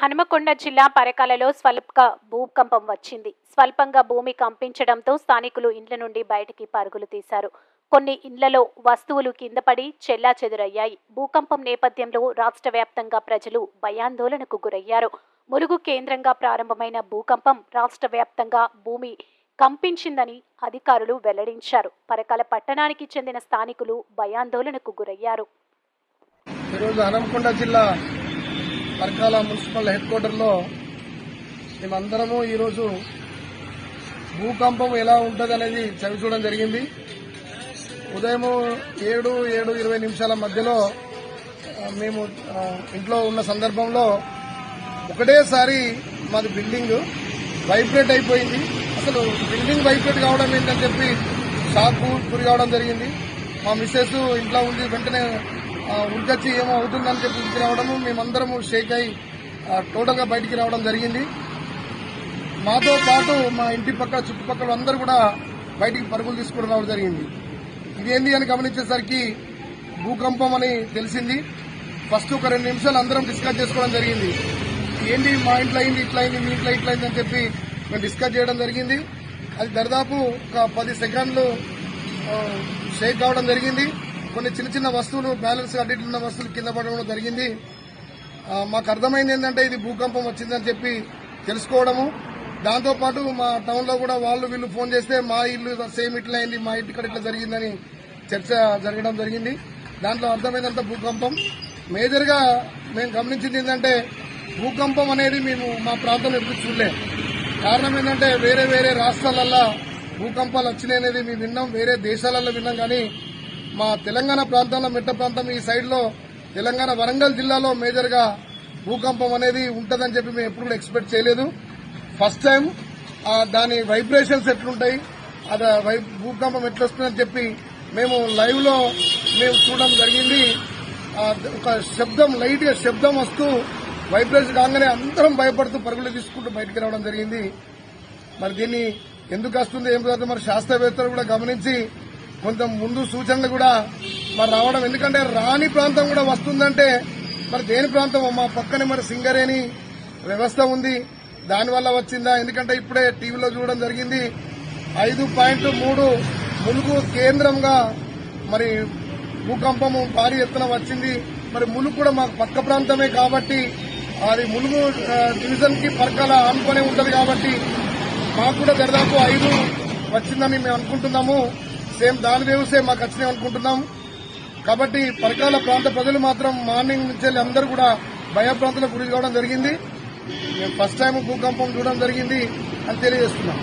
హనుమకొండ జిల్లా పరకాలలో స్వల్ప భూకంపం వచ్చింది. స్వల్పంగా భూమి కంపించడంతో స్థానికులు ఇండ్ల నుండి బయటికి పరుగులు తీశారు. కొన్ని ఇండ్లలో వస్తువులు కిందపడి చెల్లాచెదురయ్యాయి. భూకంపం నేపథ్యంలో రాష్ట్ర వ్యాప్తంగా ప్రజలు భయాందోళనకు గురయ్యారు. ములుగు కేంద్రంగా ప్రారంభమైన భూకంపం రాష్ట్ర వ్యాప్తంగా భూమి కంపించిందని అధికారులు వెల్లడించారు. పరకాల పట్టణానికి చెందిన స్థానికులు భయాందోళనకు గురయ్యారు. హనుమకొండ జిల్లా పరకాల మున్సిపల్ హెడ్ క్వార్టర్లో మేమందరము ఈరోజు భూకంపం ఎలా ఉంటుంది అనేది చవి చూడడం జరిగింది. ఉదయం 7:20 మధ్యలో మేము ఇంట్లో ఉన్న సందర్భంలో ఒకటేసారి మాది బిల్డింగ్ వైబ్రేట్ అయిపోయింది. అసలు బిల్డింగ్ వైబ్రేట్ కావడం ఏంటని చెప్పి షాక్ గురి కావడం జరిగింది. మా మిస్సెస్ ఇంట్లో ఉంది, వెంటనే ఉరికొచ్చి ఏమో అవుతుందని చెప్పి ఉరికి రావడము, మేమందరము షేక్ అయి టోటల్గా బయటికి రావడం జరిగింది. మాతో పాటు మా ఇంటి పక్క చుట్టుపక్కల అందరూ కూడా బయటికి పరుగులు తీసుకుని రావడం జరిగింది. ఇదేంది అని గమనించేసరికి భూకంపం అని తెలిసింది. ఫస్ట్ ఒక 2 నిమిషాలు అందరం డిస్కస్ చేసుకోవడం జరిగింది. ఏంటి మా ఇంట్లో అయింది ఇట్లా అయింది, మీ ఇంట్లో ఇట్లా అయింది అని చెప్పి మేము డిస్కస్ చేయడం జరిగింది. అది దాదాపు ఒక 10 సెకండ్లు షేక్ కావడం జరిగింది. కొన్ని చిన్న చిన్న వస్తువులు బ్యాలెన్స్ అడ్డిట్లు ఉన్న వస్తువులు కింద పడడం జరిగింది. మాకు అర్థమైంది ఏంటంటే ఇది భూకంపం వచ్చిందని చెప్పి తెలుసుకోవడము. దాంతోపాటు మా టౌన్ లో కూడా వీళ్ళు ఫోన్ చేస్తే మా ఇల్లు సేమ్ ఇట్లా అయింది, మా ఇంటి ఇక్కడ ఇట్లా జరిగిందని చర్చ జరగడం జరిగింది. దాంట్లో అర్థమైందంతా భూకంపం. మేజర్ గా మేము గమనించింది ఏంటంటే భూకంపం అనేది మేము మా ప్రాంతంలో ఎప్పుడు చూడలేము. కారణం ఏంటంటే వేరే వేరే రాష్ట్రాలల్లో భూకంపాలు వచ్చినాయి అనేది మేము విన్నాం, వేరే దేశాలలో విన్నాం. కానీ మా తెలంగాణ ప్రాంతంలో మెట్ట ప్రాంతం ఈ సైడ్ లో తెలంగాణ వరంగల్ జిల్లాలో మేజర్ గా భూకంపం అనేది ఉంటుందని చెప్పి మేము ఎప్పుడు కూడా ఎక్స్పెక్ట్ చేయలేదు. ఫస్ట్ టైం దాని వైబ్రేషన్స్ ఎట్లుంటాయి, అది భూకంపం ఎట్లొస్తుందని చెప్పి మేము లైవ్ లో మేము చూడడం జరిగింది. ఒక శబ్దం లైట్ గా శబ్దం వస్తూ వైబ్రేషన్ కాగానే అందరం భయపడుతూ పరుగులు తీసుకుంటూ బయటికి రావడం జరిగింది. మరి దీన్ని ఎందుకు వస్తుంది ఏం కాదు మరి శాస్త్రవేత్తలు కూడా గమనించి కొంత ముందు సూచనలు కూడా మరి రావడం. ఎందుకంటే రాని ప్రాంతం కూడా వస్తుందంటే మరి దేని ప్రాంతం, మా పక్కనే మరి సింగరేణి వ్యవస్థ ఉంది, దానివల్ల వచ్చిందా? ఎందుకంటే ఇప్పుడే టీవీలో చూడడం జరిగింది 5.3 ములుగు కేంద్రంగా మరి భూకంపము భారీ ఎత్తున వచ్చింది. మరి ములుగు కూడా మాకు పక్క ప్రాంతమే కాబట్టి అది ములుగు డివిజన్ కి పరకాల ఆనుకునే ఉంటది కాబట్టి మాకు కూడా దాదాపు 5 వచ్చిందని మేము అనుకుంటున్నాము. సేమ్ దాని వేవ్సే మాకు వచ్చినాయి అనుకుంటున్నాం. కాబట్టి పరకాల ప్రాంత ప్రజలు మాత్రం మార్నింగ్ నుంచి అందరూ కూడా భయప్రాంతాలకు గురి కావడం జరిగింది. మేము ఫస్ట్ టైం భూకంపం చూడడం జరిగింది అని తెలియజేస్తున్నాం.